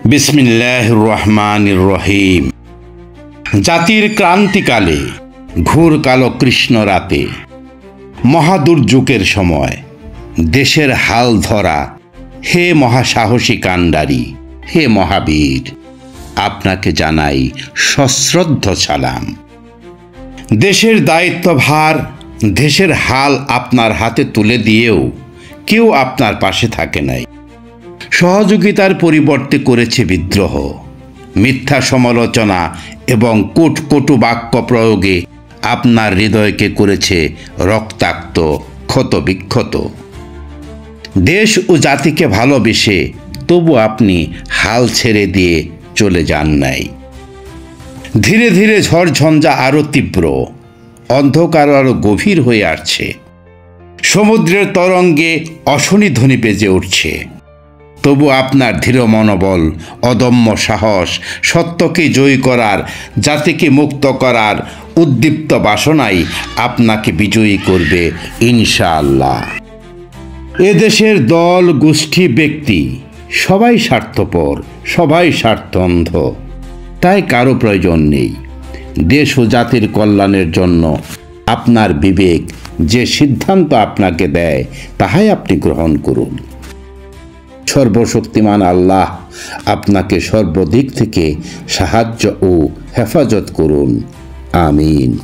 বিসমিল্লাহির রহমানির রহিম। জাতির ক্রান্তিকালে ঘোর কালো কৃষ্ণ রাতে মহাদুর্যোগের সময় দেশের হাল ধরা হে মহাসাহসী কাণ্ডারি, হে মহাবীর, আপনাকে জানাই সশ্রদ্ধ সালাম। দেশের দায়িত্বভার, দেশের হাল আপনার হাতে তুলে দিয়েও কেউ আপনার পাশে থাকে নাই। সহযোগিতার পরিবর্তে করেছে বিদ্রোহ, মিথ্যা সমালোচনা এবং কটু বাক্য প্রয়োগে আপনার হৃদয়কে করেছে রক্তাক্ত, ক্ষতবিক্ষত। দেশ ও জাতিকে ভালোবেসে তবু আপনি হাল ছেড়ে দিয়ে চলে যান নাই। ধীরে ধীরে ঝড়ঝঞ্ঝা আরও তীব্র, অন্ধকার আরও গভীর হয়ে আসছে। সমুদ্রের তরঙ্গে অশনি ধ্বনি বেজে উঠছে। তবু আপনার দৃঢ় মনোবল, অদম্য সাহস, সত্যকে জয়ী করার, জাতিকে মুক্ত করার উদ্দীপ্ত বাসনাই আপনাকে বিজয়ী করবে ইনশাআল্লাহ। এদেশের দল, গোষ্ঠী, ব্যক্তি সবাই স্বার্থপর, সবাই স্বার্থন্ধ, তাই কারো প্রয়োজন নেই। দেশ ও জাতির কল্যাণের জন্য আপনার বিবেক যে সিদ্ধান্ত আপনাকে দেয় তাহাই আপনি গ্রহণ করুন। সর্বশক্তিমান আল্লাহ আপনাকে সর্বদিক থেকে সাহায্য ও হেফাজত করুন। আমিন।